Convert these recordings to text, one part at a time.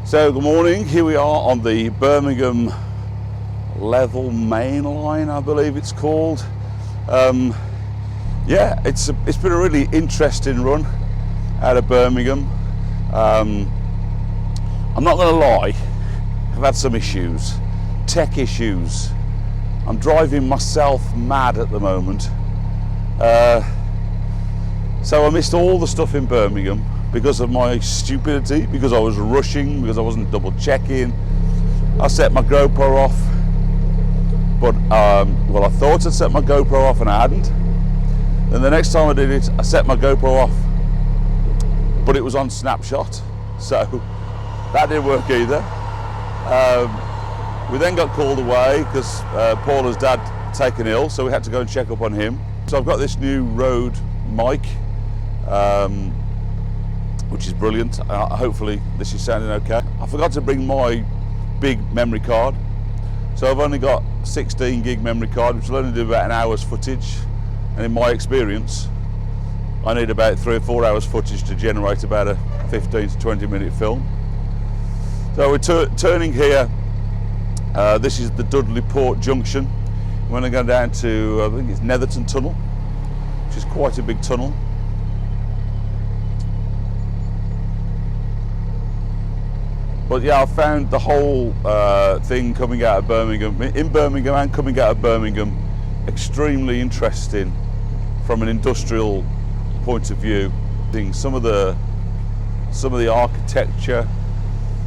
So good morning, here we are on the Birmingham level main line, I believe it's called. Yeah, it's been a really interesting run out of Birmingham. I'm not going to lie, I've had some issues, tech issues. I'm driving myself mad at the moment. So I missed all the stuff in Birmingham because of my stupidity, because I was rushing, because I wasn't double checking. I set my GoPro off, but well, I thought I'd set my GoPro off and I hadn't. Then the next time I did it, I set my GoPro off, but it was on snapshot, so that didn't work either. We then got called away because Paula's dad taken ill, so we had to go and check up on him. So I've got this new Rode mic, which is brilliant. Hopefully this is sounding okay. I forgot to bring my big memory card, so I've only got 16 gig memory card, which will only do about an hour's footage, and in my experience I need about 3 or 4 hours footage to generate about a 15 to 20 minute film. So we're turning here. This is the Dudley Port Junction. We're going to go down to, I think it's Netherton Tunnel, which is quite a big tunnel. But yeah, I found the whole thing coming out of Birmingham, in Birmingham and coming out of Birmingham, extremely interesting from an industrial point of view. Some of the architecture,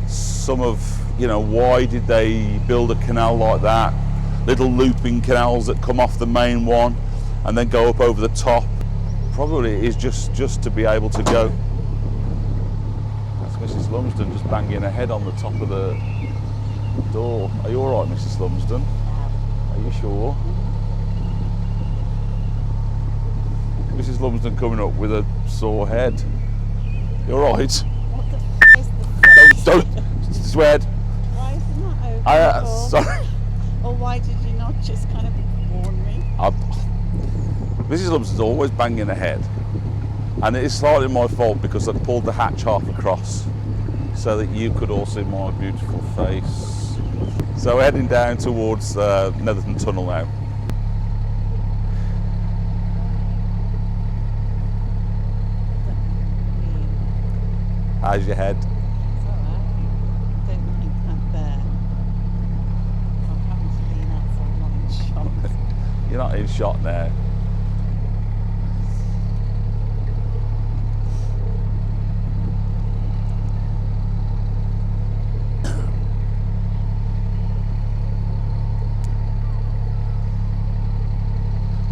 some of, you know, why did they build a canal like that? Little looping canals that come off the main one and then go up over the top. Probably it is just to be able to go. Mrs Lumsden just banging her head on the top of the door. Are you all right, Mrs Lumsden? Are you sure? Mrs Lumsden coming up with a sore head. You all right? What the f is the Don't swear. Why isn't that open? Sorry. Or why did you not just kind of warn me? Mrs Lumsden's always banging her head. And it is slightly my fault because I pulled the hatch half across so that you could all see my beautiful face. So we're heading down towards Netherton Tunnel now. How's your head? It's alright. Don't mind that there. I'm having to lean out so I'm not in shock. You're not in shot now.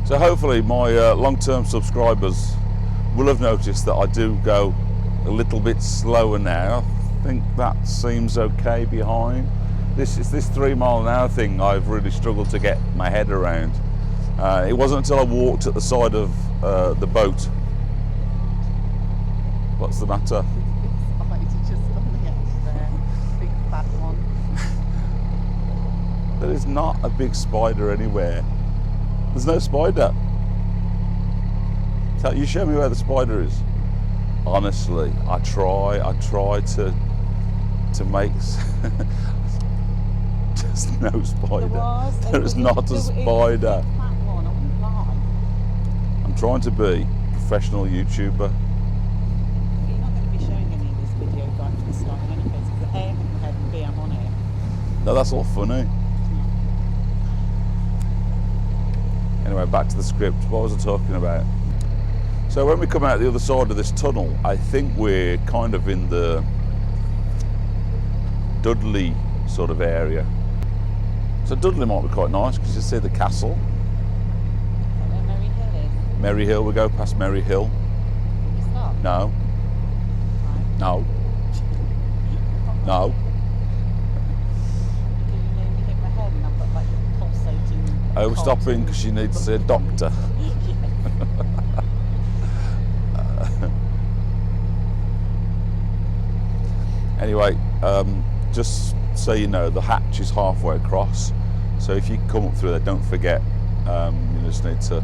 So hopefully my long-term subscribers will have noticed that I do go a little bit slower now. I think that seems okay behind. This 3 mile an hour thing I've really struggled to get my head around. It wasn't until I walked at the side of the boat. What's the matter? It's just on the edge there. Big fat one. There is not a big spider anywhere. There's no spider. You show me where the spider is. Honestly, I try to make. There's no spider. There is not a spider. I'm trying to be a professional YouTuber. You're not going to be showing any of this video right from the start in any case, because A, I'm in my head, and B, I'm on it. No, that's all funny. Anyway, back to the script. What was I talking about? So when we come out the other side of this tunnel, I think we're kind of in the Dudley sort of area. So Dudley might be quite nice because you see the castle. Is that where Merry Hill is? Merry Hill, we go past Merry Hill. Will you stop? No, Right. no, no. Because you made me hit my head and I've got like a pulsating. Oh, we're stopping because you need to see a doctor. Anyway, just so you know, the hatch is halfway across, so if you come up through there, don't forget, you just need to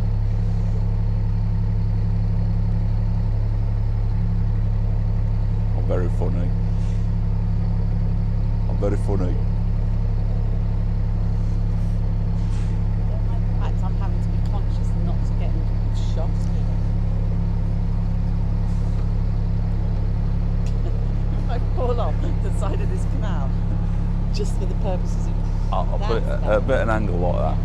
very funny. Very funny. In fact, I'm having to be conscious not to get shot here. If I fall off the side of this canal, just for the purposes of... I'll put it at a bit of an angle like that.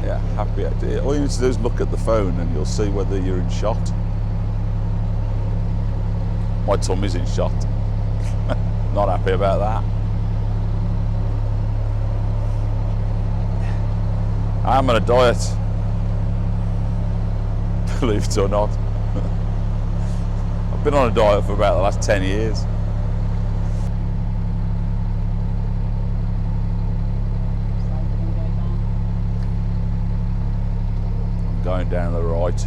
Yeah, happy idea. All you need to do is look at the phone and you'll see whether you're in shot. My tummy's in shot. Not happy about that. I'm on a diet. Believe it or not. I've been on a diet for about the last 10 years. Going down the right.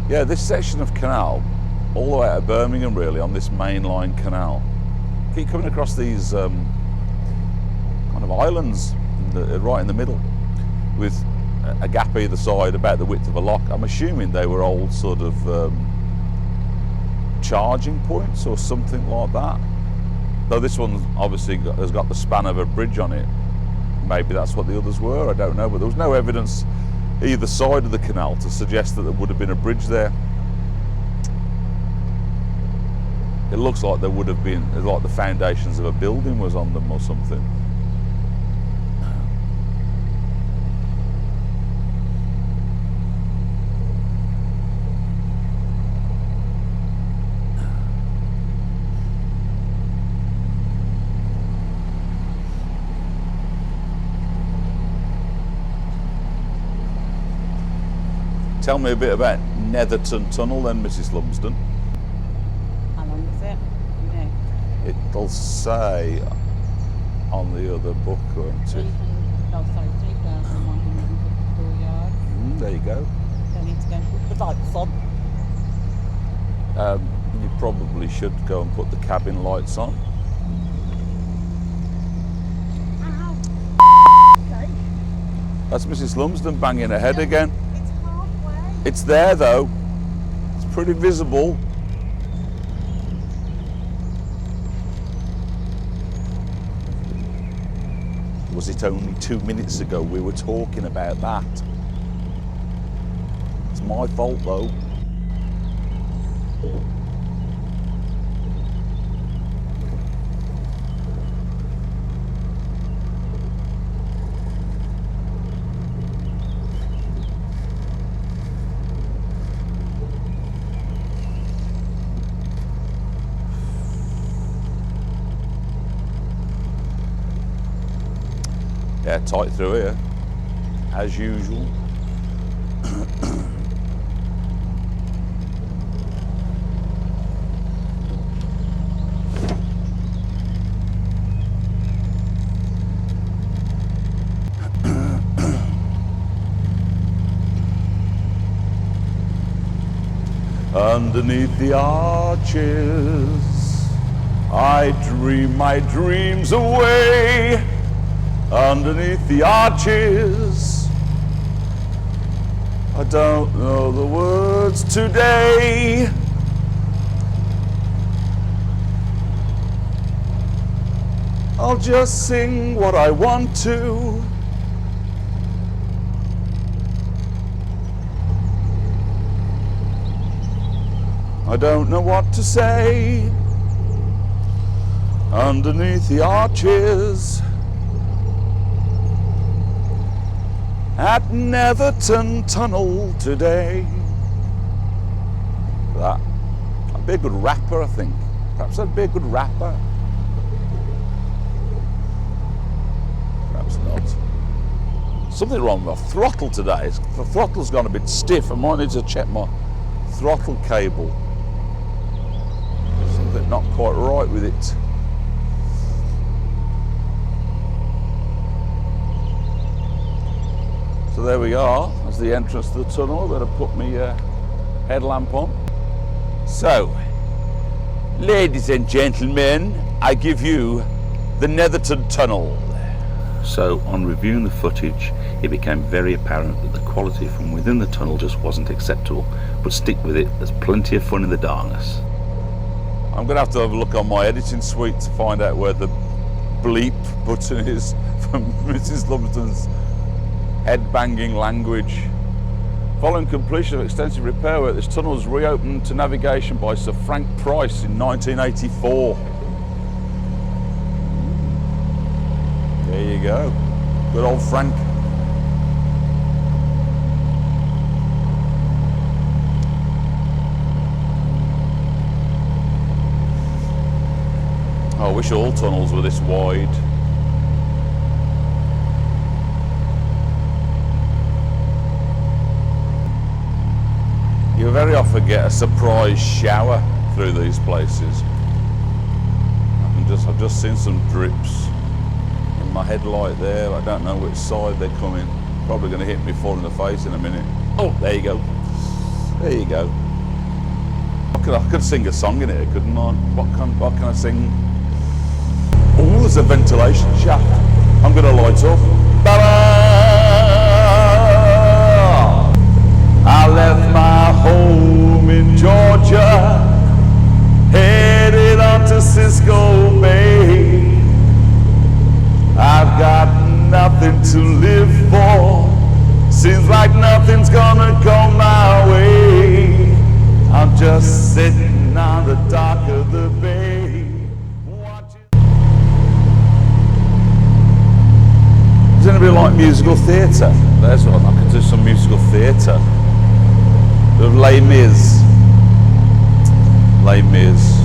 Yeah, this section of canal, all the way out of Birmingham really, on this mainline canal, keep coming across these kind of islands right in the middle, with a gap either side about the width of a lock. I'm assuming they were old sort of charging points or something like that. Though this one obviously has got the span of a bridge on it. Maybe that's what the others were, I don't know, but there was no evidence either side of the canal to suggest that there would have been a bridge there. It looks like there would have been, like the foundations of a building was on them or something. Tell me a bit about Netherton Tunnel then, Mrs Lumsden. How long is it? You know. It'll say on the other book, won't it? 3,154 yards. There you go. Don't need to go and put the lights on. You probably should go and put the cabin lights on. Ow! Okay. That's Mrs Lumsden banging her head again. It's halfway. It's there though. It's pretty visible. Was it only 2 minutes ago we were talking about that? It's my fault though. Yeah, tight through here, as usual. Underneath the arches, I dream my dreams away. Underneath the arches, I don't know the words today. I'll just sing what I want to. I don't know what to say. Underneath the arches at Netherton Tunnel today. That. I'd be a good rapper, I think. Perhaps I'd be a good rapper. Perhaps not. Something wrong with my throttle today. The throttle's gone a bit stiff. I might need to check my throttle cable. Something not quite right with it. So there we are, that's the entrance to the tunnel. I better put my headlamp on. So, ladies and gentlemen, I give you the Netherton Tunnel. So, on reviewing the footage, it became very apparent that the quality from within the tunnel just wasn't acceptable. But stick with it, there's plenty of fun in the darkness. I'm going to have a look on my editing suite to find out where the bleep button is from Mrs Lumsden's head-banging language. Following completion of extensive repair work, this tunnel was reopened to navigation by Sir Frank Price in 1984. There you go. Good old Frank. I wish all tunnels were this wide. You very often get a surprise shower through these places. I've just seen some drips in my headlight there. I don't know which side they're coming. Probably going to hit me full in the face in a minute. Oh, there you go. There you go. I could sing a song in it, couldn't I? What can I sing? Oh, there's a ventilation shaft. I'm going to light up. I left my home in Georgia, headed on to Cisco Bay. I've got nothing to live for, seems like nothing's gonna come my way. I'm just sitting on the dock of the bay. Does anybody like musical theatre? There's one, I could do some musical theatre. Of Les Mis. Les Mis.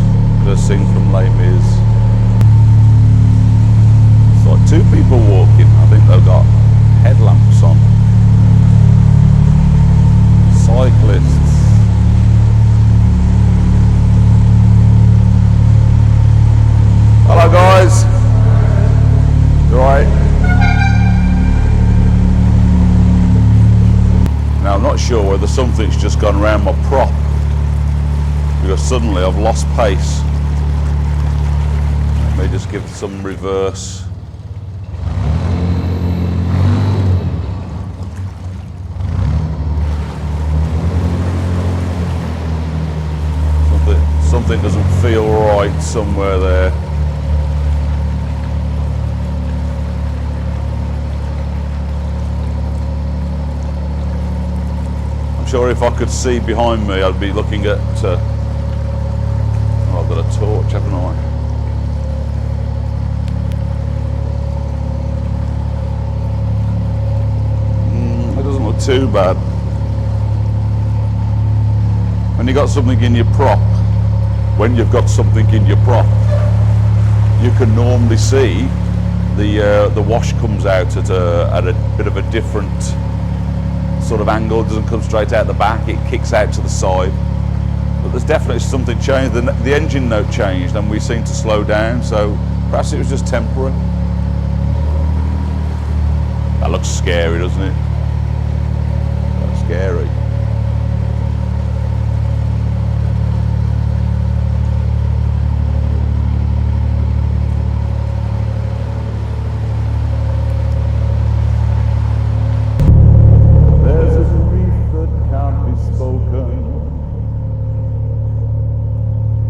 Gonna sing from Les Mis. It's like two people walking. I think they've got headlamps on. Cyclists. Hello guys. You alright? Now I'm not sure whether something's just gone around my prop because suddenly I've lost pace. Let me just give some reverse. Something doesn't feel right somewhere there. Sure, if I could see behind me, I'd be looking at. Oh, I've got a torch, haven't I? It doesn't look too bad. When you got something in your prop, you can normally see the wash comes out at a bit of a different sort of angle. It doesn't come straight out the back, it kicks out to the side. But there's definitely something changed. The engine note changed and we seem to slow down, so perhaps it was just temporary. That looks scary, doesn't it? That's scary.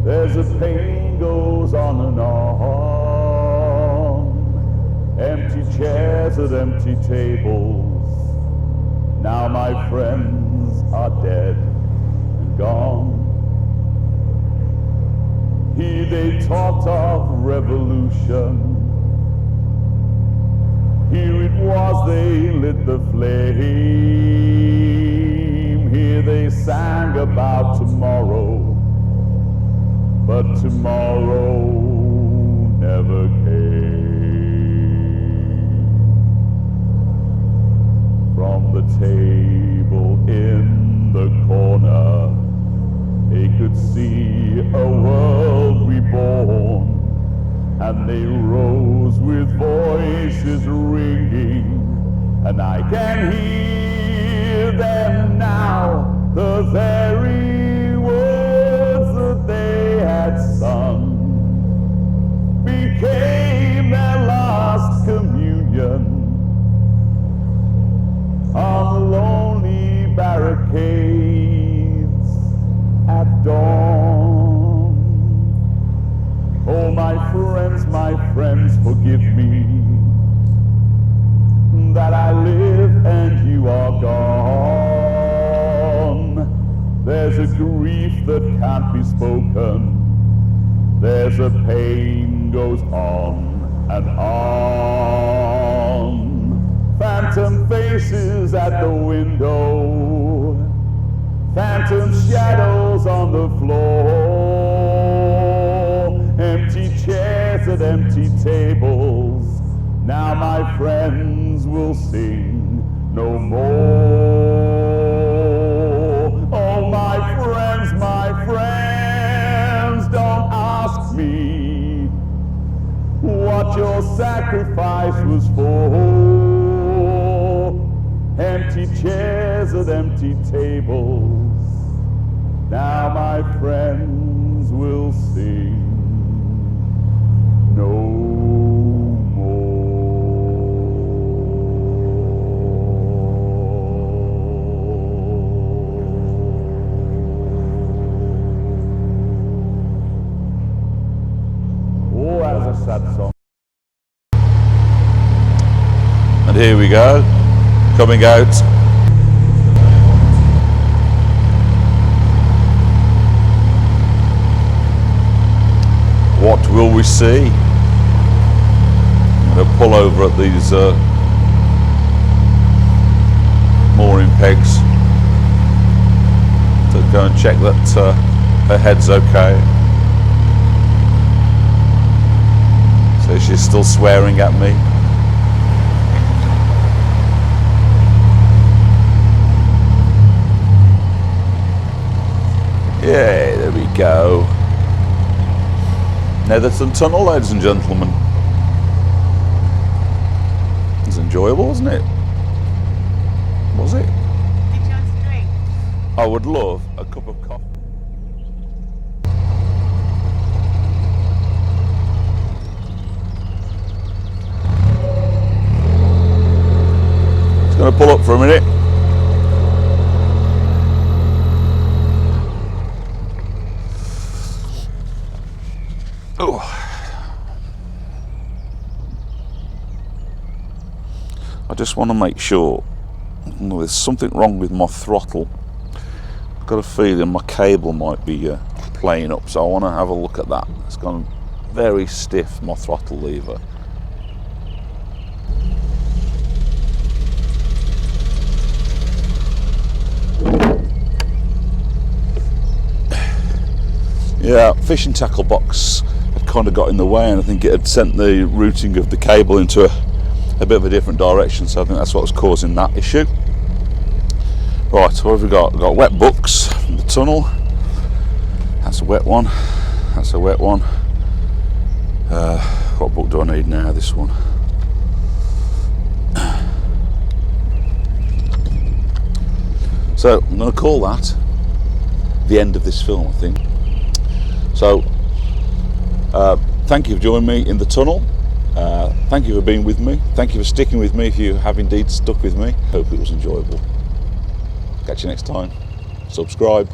There's a pain goes on and on, empty chairs at empty tables. Now my friends are dead and gone. Here they talked of revolution, here it was they lit the flame. Here they sang about tomorrow, but tomorrow never came. From the table in the corner, they could see a world reborn, and they rose with voices ringing, and I can hear them now, the very words that they had sung became their last communion on the lonely barricades at dawn. Oh, my friends, forgive me that I live and you are gone. There's a grief that can't be spoken. There's a pain goes on and on. Phantom faces at the window. Phantom shadows on the floor. Empty chairs at empty tables. Now my friends will sing no more. Oh, my friends, don't ask me what your sacrifice was for. Empty chairs at empty tables. Now my friends will sing no more. Oh, that's a sad song. And here we go, coming out. What will we see? I'm going to pull over at these mooring pegs to go and check that her head's okay. So she's still swearing at me. Yeah, there we go. Netherton Tunnel, ladies and gentlemen. It was enjoyable, wasn't it? Was it? Did you want to drink? I would love a cup of coffee. It's going to pull up for a minute. Oh. I just want to make sure there's something wrong with my throttle. I've got a feeling my cable might be playing up, so I want to have a look at that. It's gone very stiff, my throttle lever. Yeah, fishing tackle box had kind of got in the way, and I think it had sent the routing of the cable into a bit of a different direction, so I think that's what was causing that issue. Right, what have we got? We've got wet books from the tunnel. That's a wet one. That's a wet one. What book do I need now? This one. So I'm going to call that the end of this film, I think. So, thank you for joining me in the tunnel. Thank you for being with me. Thank you for sticking with me if you have indeed stuck with me. Hope it was enjoyable. Catch you next time. Subscribe.